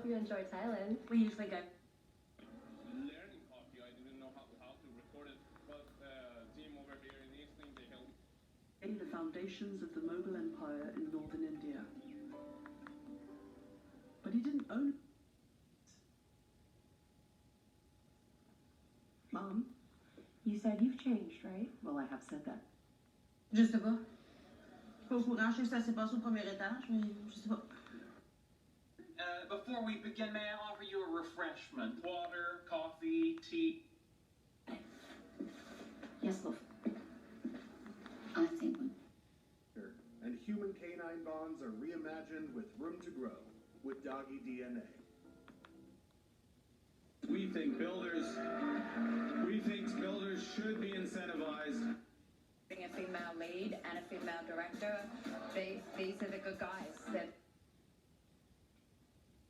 you enjoy Thailand. We usually go. Learning hockey, I didn't know how to record it, but the team over here in Eastlink, they helped. In the foundations of the Mughal Empire in northern India. But he didn't own it. Mom, you said you've changed, right? Well, I have said that. Je sais pas. Pas au courant, je sais que ça s'est passé au premier étage, mais je sais pas. Before we begin, may I offer you a refreshment? Water, coffee, tea? Yes, love. I think and human canine bonds are reimagined with room to grow with doggy DNA. We think builders should be incentivized. Being a female lead and a female director, these are the good guys.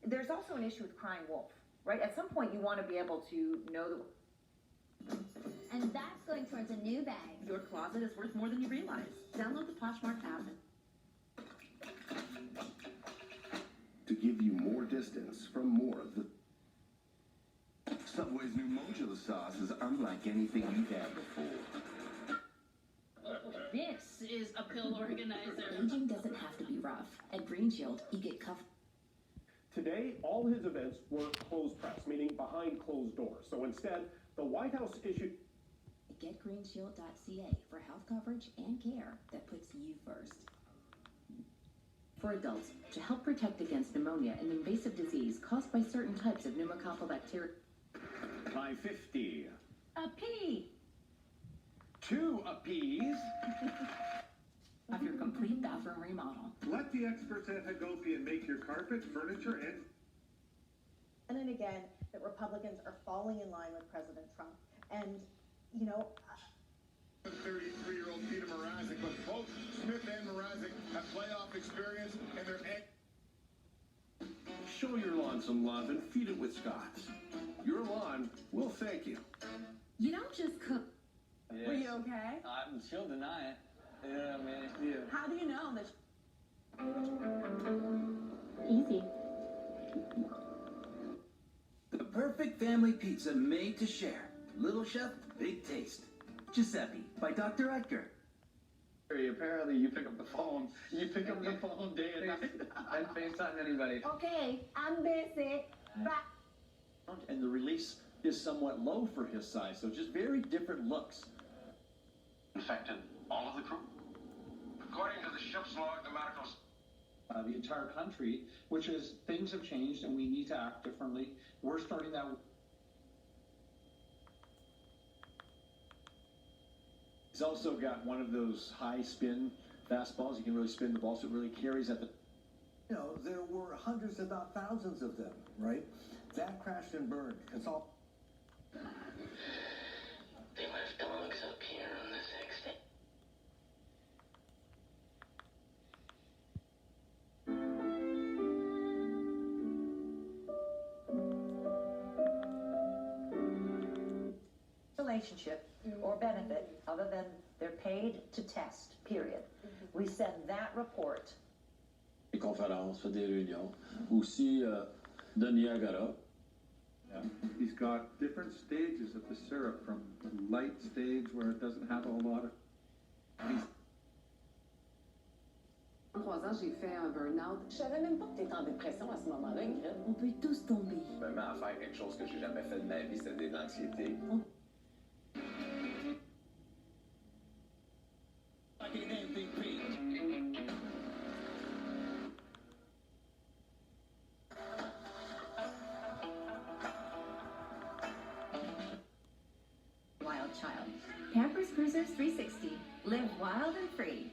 There's also an issue with crying wolf, right? At some point, you want to be able to know that. And that's going towards a new bag. Your closet is worth more than you realize. Download the Poshmark app. To give you more distance from more of the... Subway's new modular sauce is unlike anything you've had before. This is a pill organizer. Aging doesn't have to be rough. At Green Shield, you get covered. Today, all his events were closed press, meaning behind closed doors. So instead, the White House issued... GetGreenShield.ca for health coverage and care that puts you first. For adults, to help protect against pneumonia, an invasive disease caused by certain types of pneumococcal bacteria. By 50. A pea. 2 apiece. Of your complete bathroom remodel. Let the experts at Hagopian make your carpet, furniture, and again, that Republicans are falling in line with President Trump. And, you know... 33-year-old Peter Mrazek, but both Smith and Mrazek have playoff experience, and they're... Show your lawn some love and feed it with Scott's. Your lawn will thank you. You don't just cook. Yes. Were you okay? She'll deny it. Yeah, man. Yeah. How do you know that? Easy. The perfect family pizza made to share. Little Chef, big taste. Giuseppe by Dr. Edgar. Apparently, you pick up the phone. You pick up the phone day and night. And FaceTime anybody. Okay, I'm busy. Bye. And the release is somewhat low for his size, so just very different looks. Infected all of the crew? According to the ship's log, the medical... The entire country, which is things have changed and we need to act differently. We're starting that. He's also got one of those high spin fastballs. You can really spin the ball, so it really carries at the... You know, there were hundreds, if not thousands of them, right? That crashed and burned. It's all... They left dogs up here on this exit. Relationship or benefit other than they're paid to test, period. We send that report. Des conférences, fait des réunions. Aussi de Niagara. Yeah. He's got different stages of the syrup, from the light stage where it doesn't have a whole lot of... 3 ans, j'ai fait un burn-out. Je savais même pas que t'étais en dépression à ce moment-là, Ingrid. On peut tous tomber. Même à faire quelque chose que j'ai jamais fait de ma vie, c'était de l'anxiété. Wild child. Pampers Cruisers 360. Live wild and free.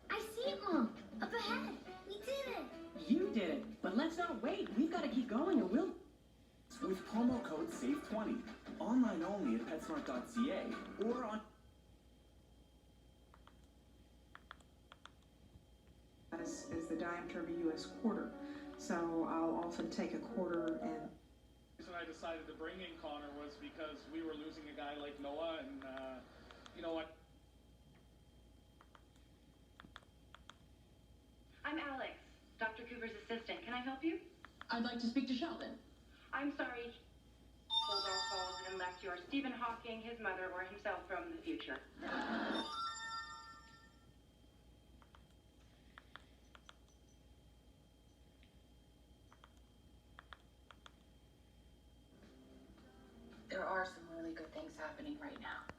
I see it, Mom. Up ahead. We did it. You did it, but let's not wait. We've got to keep going or we'll... With promo code SAVE20. Online only at PetSmart.ca or on... Is the diameter of a U.S. quarter. So I'll often take a quarter and... The reason I decided to bring in Connor was because we were losing a guy like Noah, and you know what? I'm Alex. Cooper's assistant. Can I help you? I'd like to speak to Sheldon. I'm sorry. Hold all calls unless you're Stephen Hawking, his mother, or himself from the future. There are some really good things happening right now.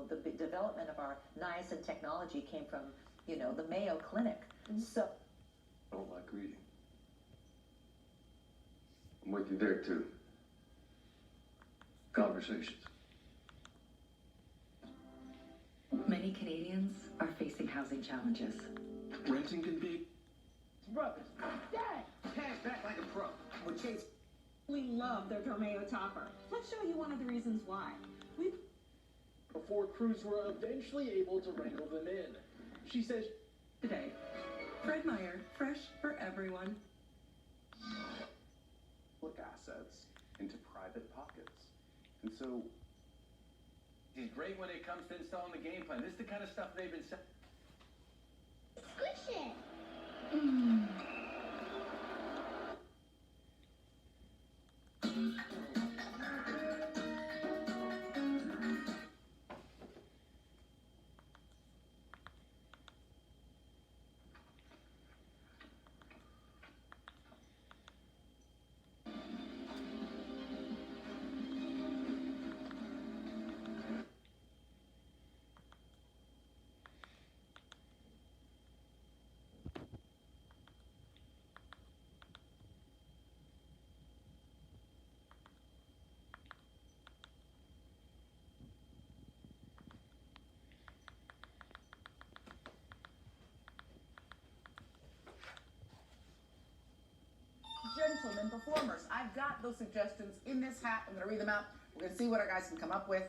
The big development of our niacin technology came from, the Mayo Clinic. So I don't like reading. I'm with you there too. Conversations. Many Canadians are facing housing challenges. Renting can be. Brothers, Dad! Cash back like a pro. Well, Chase, We love their Tornado Topper. Let's show you one of the reasons why. Before crews were eventually able to wrangle them in. She says, Today, Fred Meyer, fresh for everyone. public assets into private pockets. And so, He's great when it comes to installing the game plan. This is the kind of stuff they've been saying. Squish it. Gentlemen performers, I've got those suggestions in this hat. I'm going to read them out. We're going to see what our guys can come up with.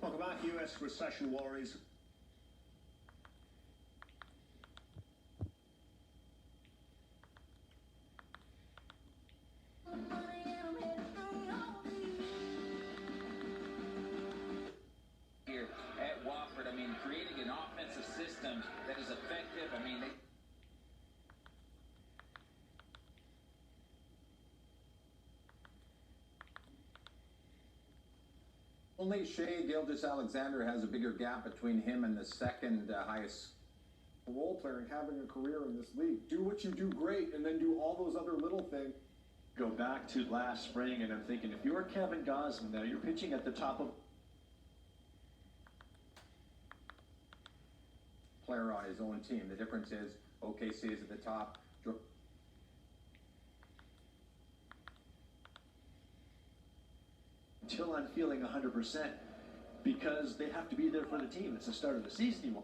welcome back, U.S. recession worries. Here at Wofford, I mean, creating an offensive system that is effective. I mean, Only Shea Gilgeous-Alexander has a bigger gap between him and the second highest Role player and having a career in this league. Do what you do great and then do all those other little things. Go back to last spring, and I'm thinking, if you're Kevin Gosman now, you're pitching at the top of player on his own team. The difference is OKC is at the top. until I'm feeling 100%, because they have to be there for the team. It's the start of the season.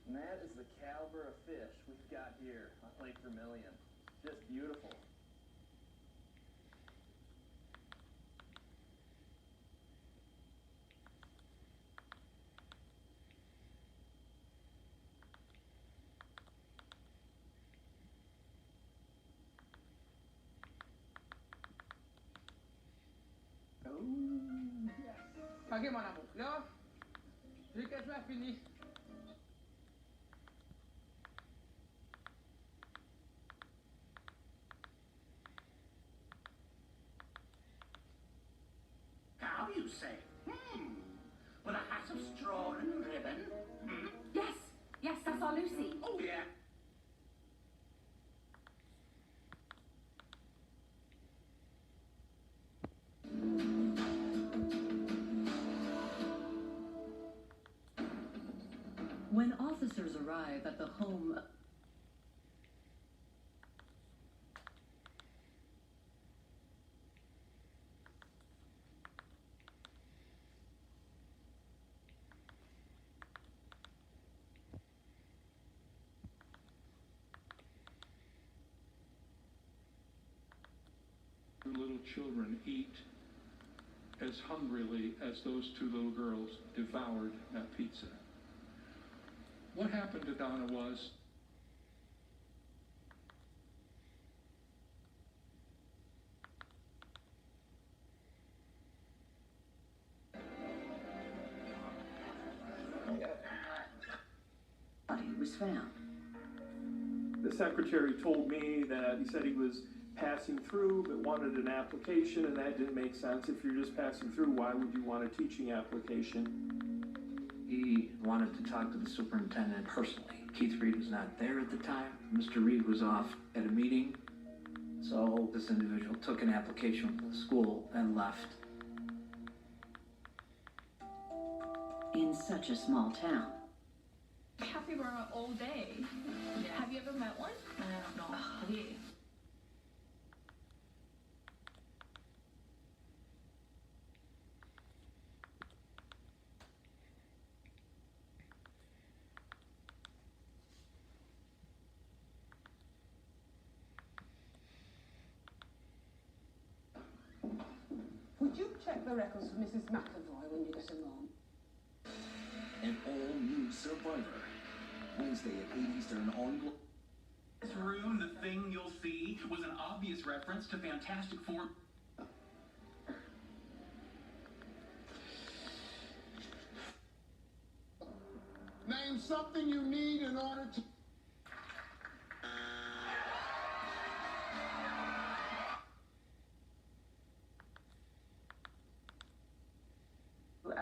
And that is the caliber of fish we've got here on Lake Vermilion. Just beautiful. Ok, mon amour. Là, j'ai quasiment fini. How you say? With a hat of straw and ribbon? Yes, yes, that's our Lucy. Oh, yeah. When officers arrive at the home Little children eat as hungrily as those two little girls devoured that pizza. What happened to Donna was body was found. The secretary told me that he said he was passing through but wanted an application, and that didn't make sense. If you're just passing through, why would you want a teaching application? He wanted to talk to the superintendent personally. Keith Reed was not there at the time. Mr. Reed was off at a meeting. So this individual took an application from the school and left. In such a small town. Capybara all day. Yeah. Have you ever met one? No. Have you? Would you check the records for Mrs. McAvoy when you get along? An all-new Survivor. Wednesday at 8 Eastern on... This room, the thing you'll see, was an obvious reference to Fantastic Four. Name something you need in order to...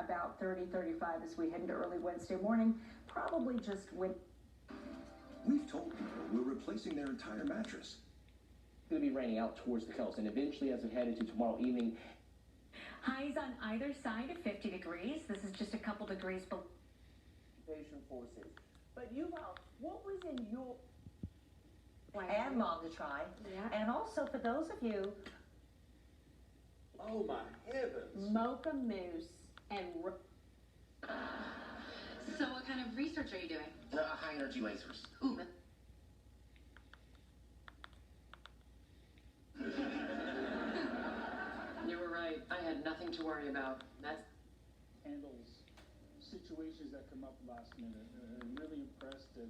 About 30-35 as we head into early Wednesday morning, probably just with... We've told people we're replacing their entire mattress. It's going to be raining out towards the coast, and eventually as we head into tomorrow evening... Highs on either side of 50 degrees. This is just a couple degrees below. Forces. But Yuval, what was in your... And Mom to try. Yeah. And also for those of you... Oh my heavens. Mocha mousse and... So what kind of research are you doing? high energy lasers. Ooh. You were right. I had nothing to worry about. That's handles situations that come up last minute. I'm really impressed at...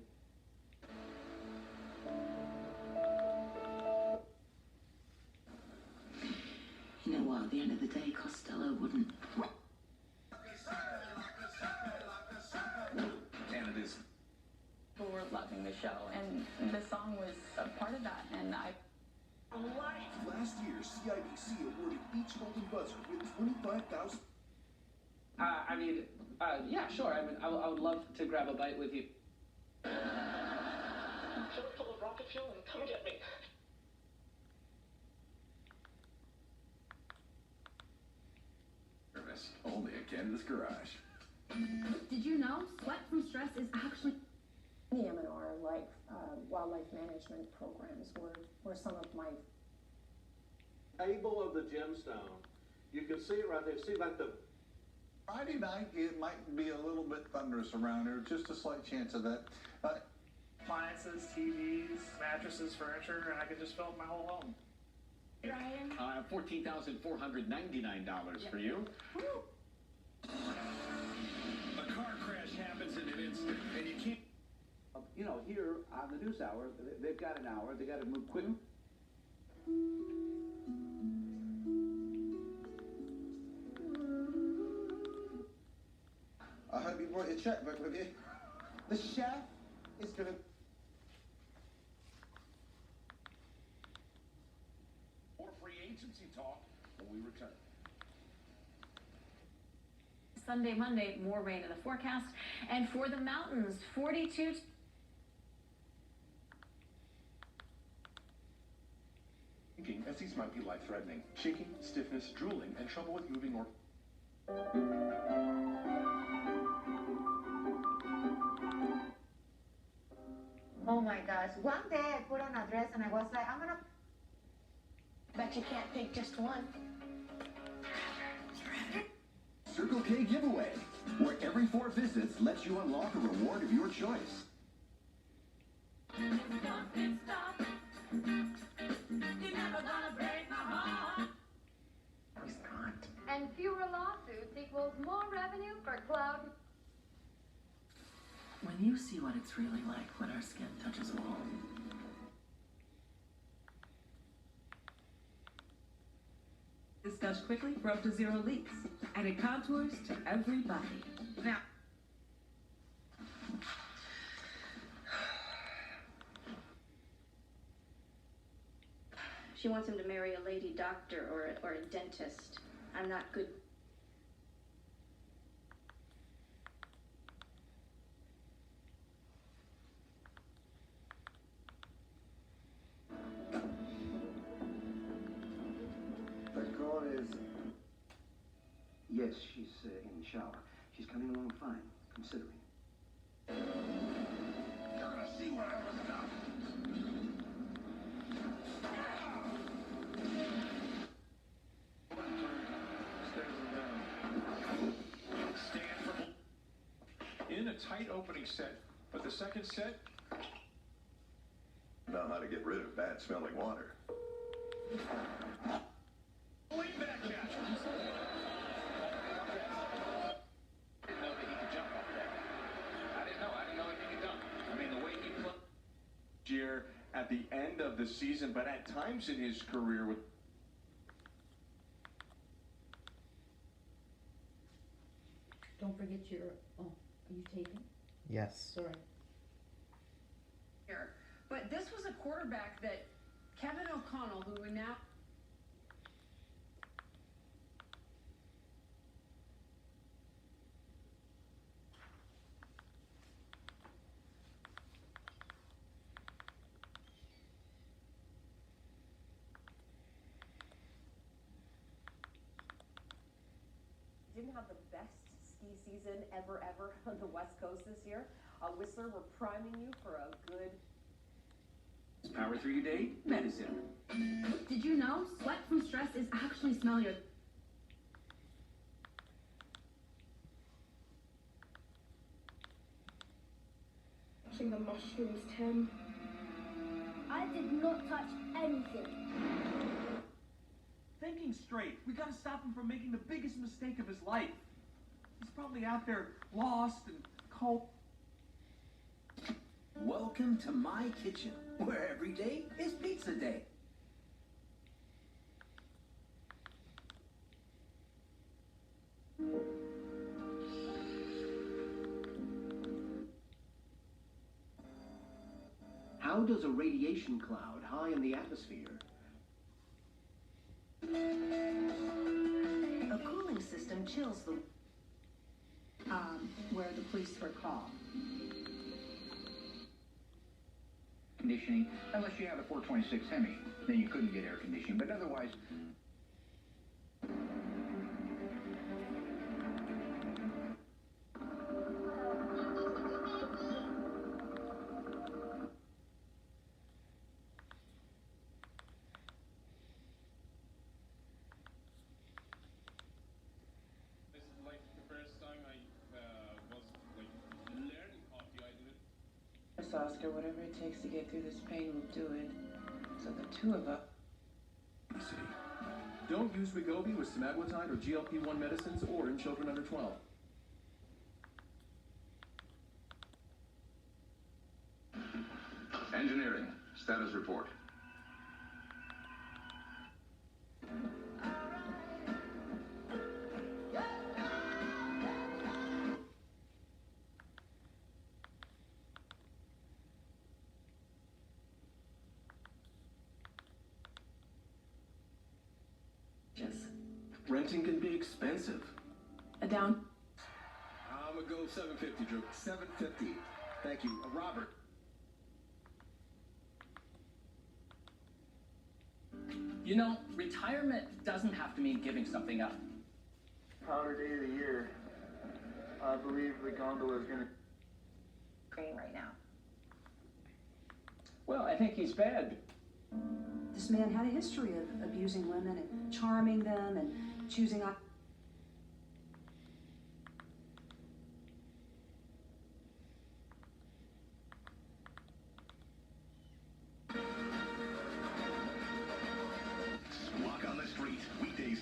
You know what? At the end of the day, Costello wouldn't. Canada's... People were loving the show, and the song was a part of that, and I... Last year, CIBC awarded each Golden Buzzer with $25,000. Yeah, sure. I would love to grab a bite with you. Fill it full of rocket fuel and come get me. Only at Canada's Garage. Did you know sweat from stress is actually... The M&R, like wildlife management programs, were some of my... Table of the gemstone. You can see it right there. See like the... Friday night, it might be a little bit thunderous around here. Just a slight chance of that. Appliances, TVs, mattresses, furniture, and I could just fill up my whole home. Ryan? $14,499 for you. A car crash happens in an instant, and you can't... You know, here on the news hour, they've got an hour. They got to move quick. I hope you brought your checkbook with you. The chef is going to... More free agency talk when we return. Sunday, Monday, more rain in the forecast. And for the mountains, 42... As these might be life-threatening. Shaking, stiffness, drooling, and trouble with moving or... Oh my gosh. One day I put on a dress and I was like, I'm gonna... Bet you can't pick just one. Circle K giveaway, where every 4 visits lets you unlock a reward of your choice. You're never gonna break my heart. Fewer lawsuits equals more revenue for Cloud. When you see what it's really like when our skin touches a wall. Discuss quickly for up to 0 leaks, and it contours to every body. Now, she wants him to marry a lady doctor or a dentist. I'm not good. First call is... Yes, she's in the shower. She's coming along fine, considering. You're gonna see what I was about. In a tight opening set, but the second set... Know how to get rid of bad smelling water. Lean back catch. I didn't know that he could jump off that. I didn't know he could dunk. I mean, the way he played. Year at the end of the season, but at times in his career with... Don't forget your, oh, are you taping? Yes. Sorry. Here. But this was a quarterback that Kevin O'Connell, who would now... Didn't have the best ski season ever on the West Coast this year. Whistler, we're priming you for a good... Power through your day, medicine. Did you know sweat from stress is actually smellier? Touching the mushrooms, Tim. I did not touch anything. Thinking straight. We gotta stop him from making the biggest mistake of his life. He's probably out there lost and cold. Welcome to my kitchen, where every day is pizza day. How does a radiation cloud high in the atmosphere... A cooling system chills the... where the police were called. Conditioning, unless you have a 426 Hemi, then you couldn't get air conditioning, but otherwise... This is like the first time I was like learning hockey. I didn't. Yes, Oscar, whatever it takes to get through this pain, we'll do it. So the two of us... Don't use Wegovy with semaglutide or GLP-1 medicines or in children under 12. Engineering, status report. Yes. Renting can be expensive. A down. I'm gonna go 750, Drew. 750. Thank you. Robert. You know, retirement doesn't have to mean giving something up. Powder day of the year. I believe the gondola is gonna. Right now. Well, I think he's bad. This man had a history of abusing women and charming them and choosing up. Walk on the street, weekdays.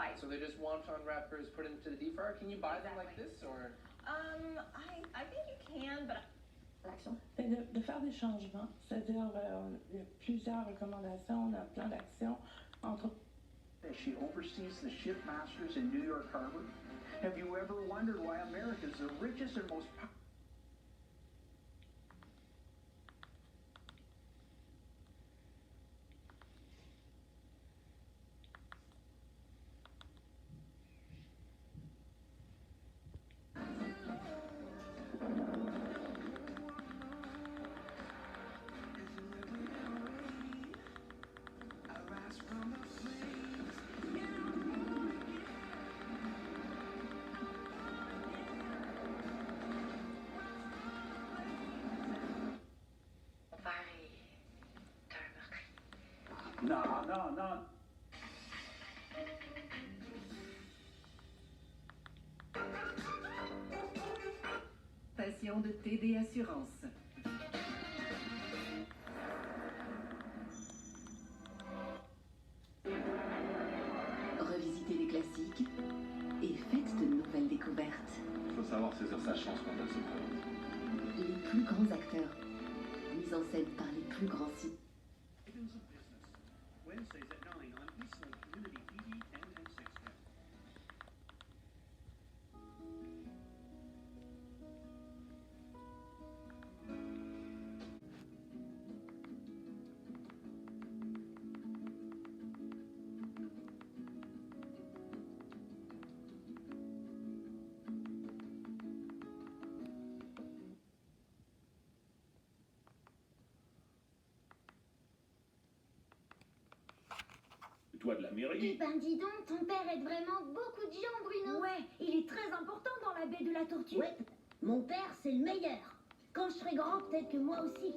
pipe. So they're just wonton wrappers put into the deep fryer? Can you buy them like this, or? I think you can, but... L'action. De faire des changements, c'est-à-dire il y a plusieurs recommandations, on a un plan d'action entre... She oversees the shipmasters in New York Harbor. Have you ever wondered why America is the richest and most No. Station de TD Assurance. Revisitez les classiques et faites de nouvelles découvertes. Il faut savoir saisir sa chance quand elle se présente. Les plus grands acteurs, mis en scène par les plus grands sites. Wednesdays at 9 on Eastlink Community TV and 1060. Toi de la mairie. Eh ben dis donc, ton père aide vraiment beaucoup de gens, Bruno. Ouais, il est très important dans la baie de la Tortue. Ouais, mon père c'est le meilleur. Quand je serai grand, peut-être que moi aussi.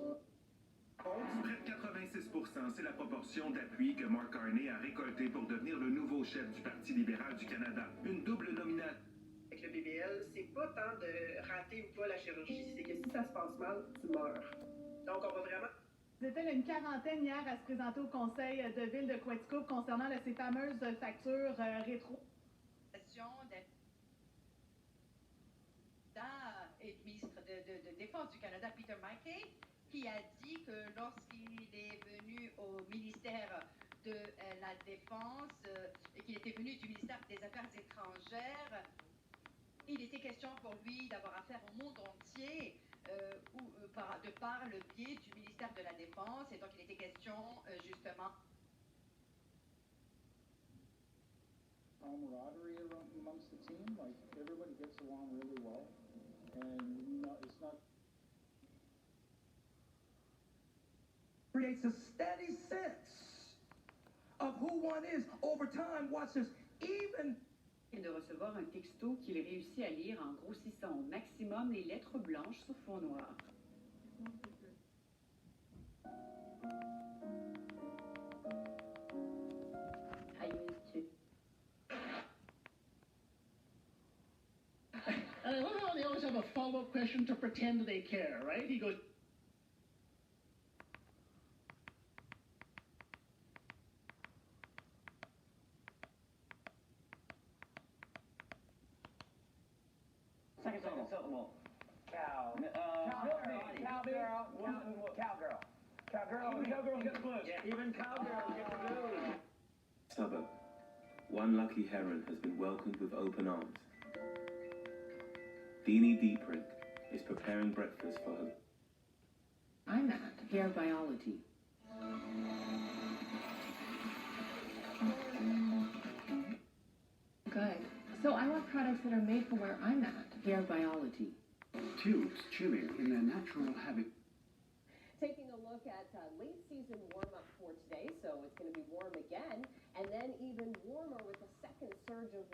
Près de 86%, c'est la proportion d'appui que Mark Carney a récolté pour devenir le nouveau chef du Parti libéral du Canada. Une double nomination. Avec le BBL, c'est pas tant de rater ou pas la chirurgie, c'est que si ça se passe mal, tu meurs. Donc on va vraiment... C'était une quarantaine hier à se présenter au conseil de ville de Quaticook concernant ces fameuses factures rétro. Et du ministre de Défense du Canada, Peter MacKay, qui a dit que lorsqu'il est venu au ministère de la Défense et qu'il était venu du ministère des Affaires étrangères, il était question pour lui d'avoir affaire au monde entier. De par le biais du ministère de la Défense, et donc il était question justement. Camaraderie amongst the team, like everybody gets along really well, and it's not. Creates a steady sense of who one is over time. Watch this, even. De recevoir un texto qu'il réussit à lire en grossissant au maximum les lettres blanches sur fond noir. They always have a follow-up question to pretend they care, right? He goes, Cowgirl get the blues. Even cowgirl get the blues. Suburb. One lucky heron has been welcomed with open arms. Deanie Deeprink is preparing breakfast for her. I'm at hair biology. Good. So I want products that are made for where I'm at, hair biology. tubes chilling in their natural habitat. Taking a look at late season warm-up for today, so it's going to be warm again, and then even warmer with a second surge of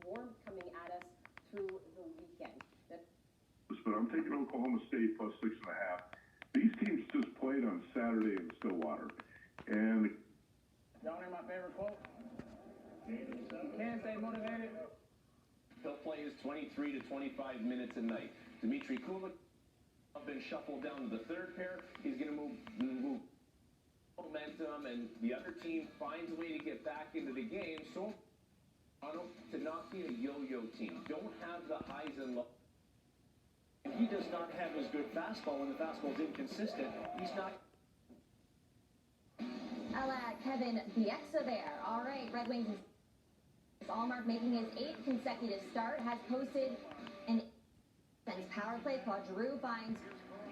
warmth coming at us through the weekend. But I'm taking Oklahoma State plus 6.5. These teams just played on Saturday in Stillwater, and Y'all hear my favorite quote? Can't stay motivated. He'll play his 23 to 25 minutes a night. Dmitry Kulik been shuffled down to the third pair. He's going to move momentum, and the other team finds a way to get back into the game. So To not be a yo-yo team. Don't have the highs and lows. He does not have his good fastball when the fastball is inconsistent. He's not. Kevin Bieksa there. All right, Red Wings is Allmark making his 8th consecutive start, has posted an power play. Claude Giroux finds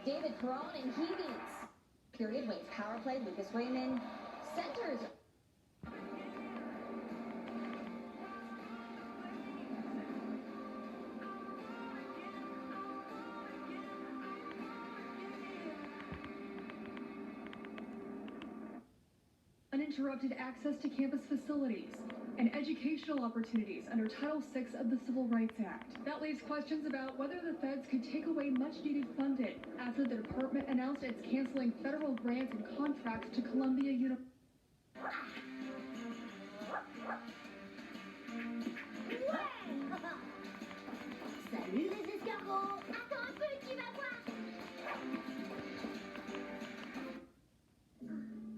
David Perron, and he beats period Wings power play. Lucas Raymond centers. Uninterrupted access to campus facilities, and educational opportunities under Title VI of the Civil Rights Act. That leaves questions about whether the feds could take away much-needed funding after the department announced it's canceling federal grants and contracts to Columbia University. Salut les escargots! Attends un peu, tu vas voir!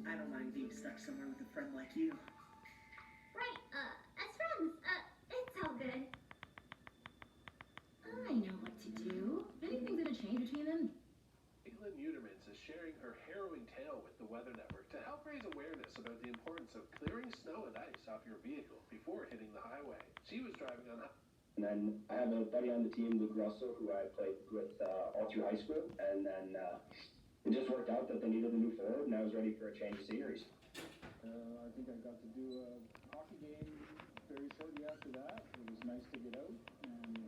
I don't mind being stuck somewhere with a friend like you. Right, as friends, it's all good. I know what to do. Anything's gonna change between them. Caitlin Utermans is sharing her harrowing tale with the Weather Network to help raise awareness about the importance of clearing snow and ice off your vehicle before hitting the highway. She was driving on. And then I have a buddy on the team, Luke Russell, who I played with all through high school. And then it just worked out that they needed a new forward, and I was ready for a change of scenery. I think I got to do a hockey game very shortly after that. It was nice to get out and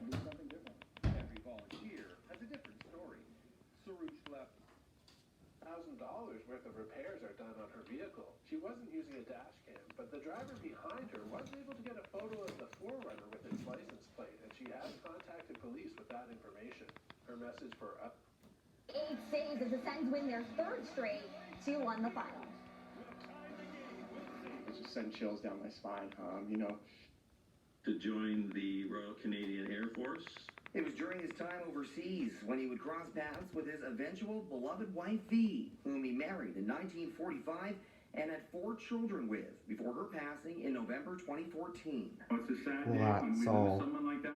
do something different. Every volunteer has a different story. Saruj left $1,000 worth of repairs are done on her vehicle. She wasn't using a dash cam, but the driver behind her was able to get a photo of the 4Runner with its license plate, and she has contacted police with that information. Her message for 8 saves as the Sens win their 3rd straight, 2-1 the final. It just sent chills down my spine, To join the Royal Canadian Air Force. It was during his time overseas when he would cross paths with his eventual beloved wife V, whom he married in 1945 and had 4 children with before her passing in November 2014. It's a sad day when we lose someone like that.